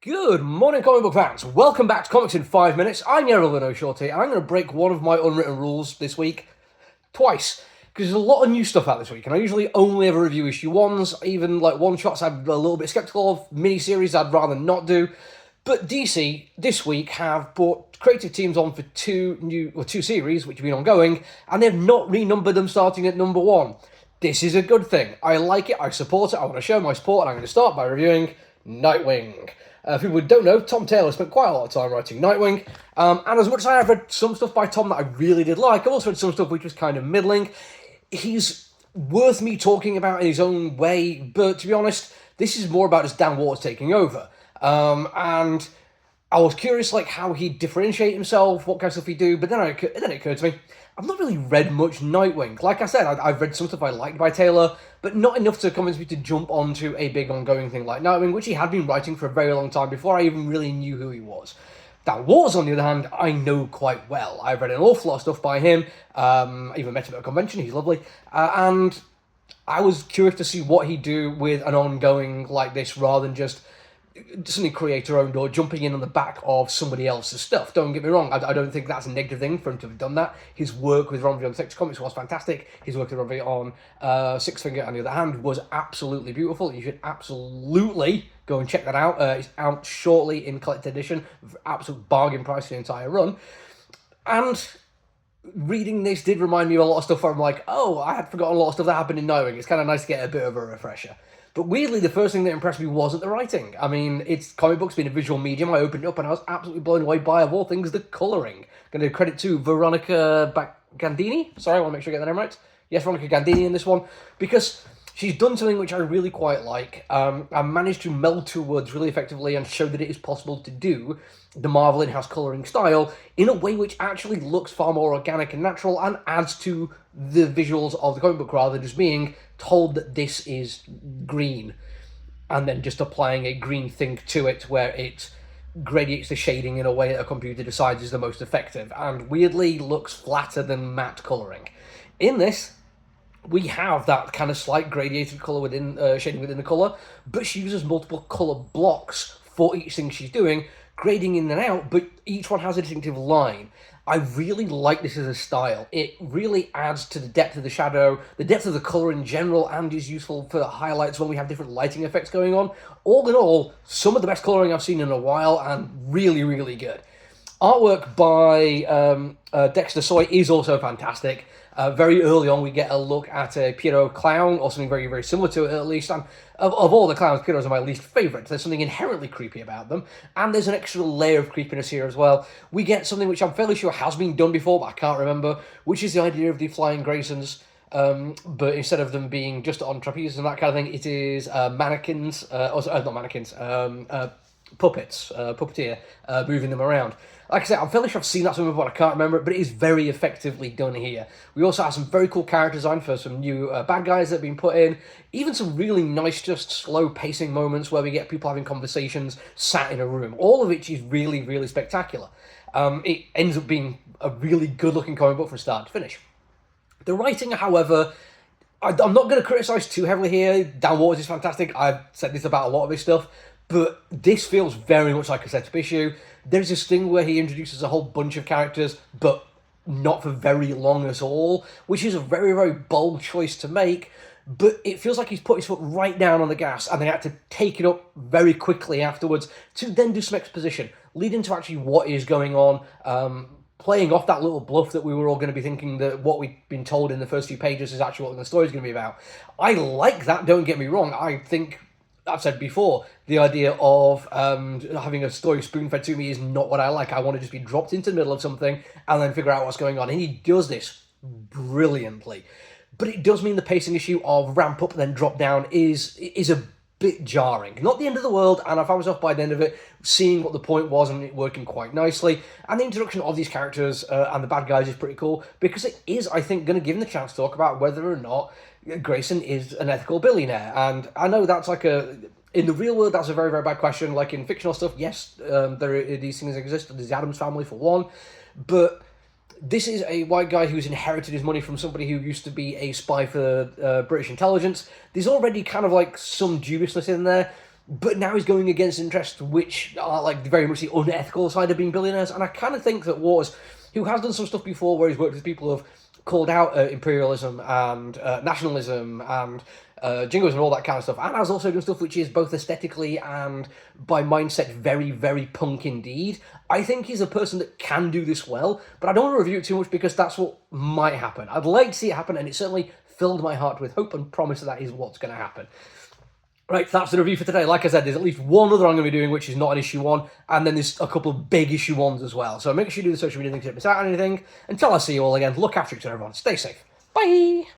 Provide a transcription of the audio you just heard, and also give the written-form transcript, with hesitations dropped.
Good morning, comic book fans. Welcome back to Comics in 5 Minutes. I'm Yerylin Shorty, and I'm going to break one of my unwritten rules this week twice, because there's a lot of new stuff out this week, and I usually only ever review issue ones, even like one-shots I'm a little bit skeptical of, mini-series I'd rather not do. But DC, this week, have brought creative teams on for two series, which have been ongoing, and they've not renumbered them starting at number 1. This is a good thing. I like it, I support it, I want to show my support, and I'm going to start by reviewing Nightwing. For people who don't know, Tom Taylor spent quite a lot of time writing Nightwing, and as much as I have read some stuff by Tom that I really did like, I've also read some stuff which was kind of middling. He's worth me talking about in his own way, but to be honest, this is more about just Dan Waters taking over. And I was curious how he'd differentiate himself, what kind of stuff he'd do, but then it occurred to me, I've not really read much Nightwing. Like I said, I've read some stuff I liked by Taylor, but not enough to convince me to jump onto a big ongoing thing like Nightwing, which he had been writing for a very long time before I even really knew who he was. Dan Waters, on the other hand, I know quite well. I've read an awful lot of stuff by him, even met him at a convention, he's lovely, and I was curious to see what he'd do with an ongoing like this rather than just something creator-owned or jumping in on the back of somebody else's stuff. Don't get me wrong, I don't think that's a negative thing for him to have done that. His work with Ron V on Six Comics was fantastic. His work with Ron V on Six Finger, on the other hand, was absolutely beautiful. You should absolutely go and check that out. It's out shortly in collected edition, absolute bargain price for the entire run. And reading this did remind me of a lot of stuff where I'm like, oh, I had forgotten a lot of stuff that happened in Nightwing. It's kind of nice to get a bit of a refresher. But weirdly, the first thing that impressed me wasn't the writing. I mean, it's comic books being a visual medium. I opened it up and I was absolutely blown away by, of all things, the colouring. Going to credit to Veronica Gandini. Sorry, I want to make sure I get the name right. Yes, Veronica Gandini in this one. Because she's done something which I really quite like. I managed to meld two words really effectively and show that it is possible to do the Marvel in-house colouring style in a way which actually looks far more organic and natural and adds to the visuals of the comic book rather than just being told that this is green and then just applying a green thing to it where it gradiates the shading in a way that a computer decides is the most effective and weirdly looks flatter than matte colouring. In this, we have that kind of slight gradiated colour within shading within the colour, but she uses multiple colour blocks for each thing she's doing, grading in and out, but each one has a distinctive line. I really like this as a style. It really adds to the depth of the shadow, the depth of the colour in general, and is useful for highlights when we have different lighting effects going on. All in all, some of the best colouring I've seen in a while, and really, really good. Artwork by Dexter Soy is also fantastic. Very early on, we get a look at a Pierrot clown, or something very, very similar to it at least. And of all the clowns, Pierrots are my least favourite. There's something inherently creepy about them. And there's an extra layer of creepiness here as well. We get something which I'm fairly sure has been done before, but I can't remember, which is the idea of the flying Graysons. But instead of them being just on trapezes and that kind of thing, it is mannequins, not mannequins, puppets, puppeteer, moving them around. Like I said, I'm fairly sure I've seen that somewhere before, I can't remember it, but it is very effectively done here. We also have some very cool character design for some new bad guys that have been put in, even some really nice, just slow pacing moments where we get people having conversations sat in a room, all of which is really, really spectacular. It ends up being a really good looking comic book from start to finish. The writing, however, I'm not going to criticise too heavily here. Dan Waters is fantastic. I've said this about a lot of his stuff. But this feels very much like a setup issue. There's this thing where he introduces a whole bunch of characters, but not for very long at all, which is a very, very bold choice to make, but it feels like he's put his foot right down on the gas and they had to take it up very quickly afterwards to then do some exposition, leading to actually what is going on, playing off that little bluff that we were all going to be thinking that what we've been told in the first few pages is actually what the story's going to be about. I like that, don't get me wrong. I think I've said before, the idea of having a story spoon-fed to me is not what I like. I want to just be dropped into the middle of something and then figure out what's going on. And he does this brilliantly. But it does mean the pacing issue of ramp up and then drop down is a bit jarring. Not the end of the world, and I found myself by the end of it seeing what the point was and it working quite nicely. And the introduction of these characters and the bad guys is pretty cool because it is, I think, going to give them the chance to talk about whether or not Grayson is an ethical billionaire. And I know that's in the real world, that's a very, very bad question. Like in fictional stuff, yes, these things exist. There's the Addams family for one. But this is a white guy who's inherited his money from somebody who used to be a spy for British intelligence. There's already kind of like some dubiousness in there. but now he's going against interests which are like very much the unethical side of being billionaires. And I kind of think that Waters, who has done some stuff before where he's worked with people who have called out imperialism and nationalism and jingoism and all that kind of stuff, and has also done stuff which is both aesthetically and by mindset very, very punk indeed. I think he's a person that can do this well, but I don't want to review it too much because that's what might happen. I'd like to see it happen, and it certainly filled my heart with hope and promise that is what's going to happen. Right, that's the review for today. Like I said, there's at least one other I'm going to be doing, which is not an issue 1, and then there's a couple of big issue 1s as well. So make sure you do the social media things to miss out on anything. Until I see you all again, look after each other, everyone. Stay safe. Bye!